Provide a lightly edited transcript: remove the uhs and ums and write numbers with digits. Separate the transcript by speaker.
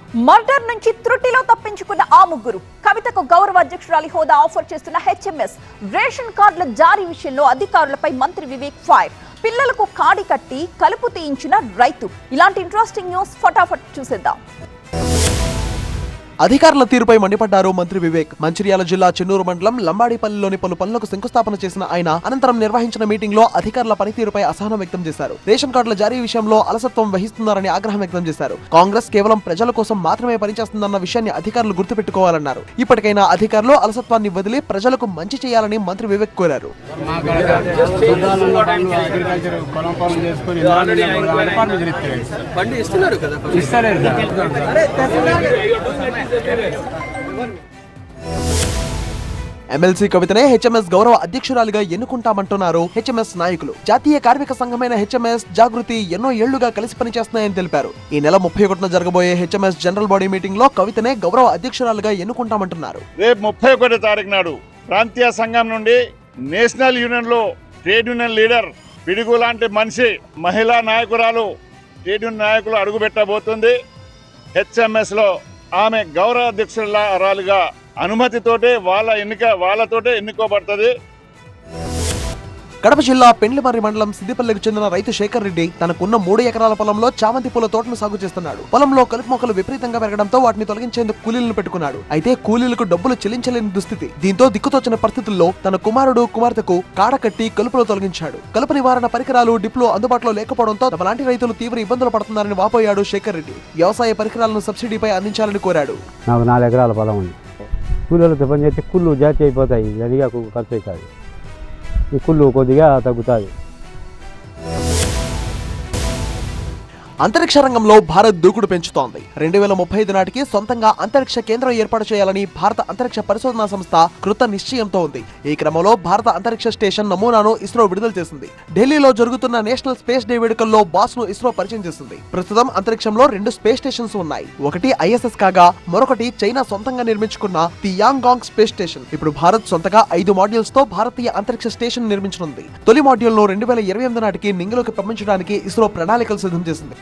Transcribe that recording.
Speaker 1: Murder నుంచి త్రుటిలో తప్పించుకున్న ఆ ముగ్గురు కవితకు గౌరవ అధ్యక్షురాలి హోదా ఆఫర్ చేస్తున్న హెచ్ఎంఎస్ రేషన్ కార్డుల జారీ విషయంలో అధికారులపై మంత్రి వివేక్ ఫైర్. పిల్లలకు కాడి కట్టి కలుపు తీయించిన రైతు. ఇలాంటి ఇంట్రెస్టింగ్ న్యూస్ ఫటాఫట్ చూసేద్దాం.
Speaker 2: అధికారుల తీరుపై మండిపడ్డారు మంత్రి వివేక్. మంచిర్యాల జిల్లా చెన్నూరు మండలం లంబాడిపల్లిలోని పలు పనులకు శంకుస్థాపన చేసిన ఆయన అనంతరం నిర్వహించిన మీటింగ్ లో అధికారుల పనితీరుపై అసహనం వ్యక్తం చేశారు. రేషన్ కార్డుల జారీ విషయంలో అలసత్వం వహిస్తున్నారని ఆగ్రహం వ్యక్తం చేశారు. కాంగ్రెస్ కేవలం ప్రజల కోసం మాత్రమే పనిచేస్తుందన్న విషయాన్ని అధికారులు గుర్తుపెట్టుకోవాలన్నారు. ఇప్పటికైనా అధికారులు అలసత్వాన్ని వదిలి ప్రజలకు మంచి చేయాలని మంత్రి వివేక్ కోరారు. ఎమ్మెల్సీ కవితనే హెచ్ఎంఎస్ గౌరవ అధ్యక్షురాలిగా ఎన్నుకుంటామంటున్నారు హెచ్ఎంఎస్ నాయకులు. జాతీయ కార్మిక సంఘమైన హెచ్ఎంఎస్ జాగృతి ఎన్నో ఏళ్లుగా కలిసి పనిచేస్తున్నాయని తెలిపారు. ఈ నెల 31న జరగబోయే హెచ్ఎంఎస్ జనరల్ బాడీ మీటింగ్ లో కవితనే గౌరవ అధ్యక్షురాలిగా ఎన్నుకుంటామంటున్నారు.
Speaker 3: రేపు 31వ తారీఖు నాడు ప్రాంతీయ సంఘం నుండి నేషనల్ యూనియన్ లో ట్రేడ్ యూనియన్ లీడర్ పిడుగు లాంటి మనిషి మహిళా నాయకురాలు ట్రేడ్ యూనియన్ నాయకులు అడుగుపెట్టబోతుంది. హెచ్ఎంఎస్ లో ఆమె గౌరవ అధ్యక్షురాలుగా అనుమతితోటే వాళ్ళతోటే ఎన్నుకోబడుతుంది.
Speaker 2: కడప జిల్లా పెండ్లిమర్రి మండలం సిద్దిపల్లికి చెందిన రైతు శేఖర్ రెడ్డి తనకున్న 3 ఎకరాల పొలంలో చామంతి పూల తోటను సాగు చేస్తున్నాడు. పొలంలో కలుపు మొక్కలు విపరీతంగా పెరగడంతో వాటిని తొలగించేందుకు కూలీలను పెట్టుకున్నాడు. అయితే కూలీలకు డబ్బులు చెల్లించలేని దుస్థితి. దీంతో దిక్కుతోచిన పరిస్థితుల్లో తన కుమారుడు కుమార్తెకు కాడ కట్టి కలుపులో తొలగించాడు. కలుపు నివారణ పరికరాలు డిప్లో అందుబాటులో లేకపోవడంతో తమలాంటి రైతులు తీవ్ర ఇబ్బందులు పడుతున్నారని వాపోయాడు శేఖర్ రెడ్డి. వ్యవసాయ పరికరాలను సబ్సిడీపై అందించాలని కోరాడు.
Speaker 4: నాకు 4 ఎకరాల పొలం ఉంది. కూలీలతో పని చేస్తే కుళ్ళు జాతి అయిపోతాయి. సరిగా ఖర్చు అవుతుంది. ఈ కుళ్ళు కొద్దిగా తగ్గుతుంది.
Speaker 2: అంతరిక్ష రంగంలో భారత్ దూకుడు పెంచుతోంది. 2035 నాటికి సొంతంగా అంతరిక్ష కేంద్రం ఏర్పాటు చేయాలని భారత అంతరిక్ష పరిశోధనా సంస్థ కృత నిశ్చయంతో ఉంది. ఈ క్రమంలో భారత అంతరిక్ష స్టేషన్ నమూనాను ఇస్రో విడుదల చేసింది. ఢిల్లీలో జరుగుతున్న నేషనల్ స్పేస్ డే వేడుకల్లో బాస్ ను ఇస్రో పరిచయం చేసింది. ప్రస్తుతం అంతరిక్షంలో 2 స్పేస్ స్టేషన్స్ ఉన్నాయి. ఒకటి ఐఎస్ఎస్ కాగా మరొకటి చైనా సొంతంగా నిర్మించుకున్న టియాంగాంగ్ స్పేస్ స్టేషన్. ఇప్పుడు భారత్ సొంతగా 5 మాడ్యూల్స్ తో భారతీయ అంతరిక్ష స్టేషన్ నిర్మించనుంది. తొలి మాడ్యూల్ ను 2028 నాటికి నింగిలోకి పంపించడానికి ఇస్రో ప్రణాళికలు సిద్ధం చేసింది.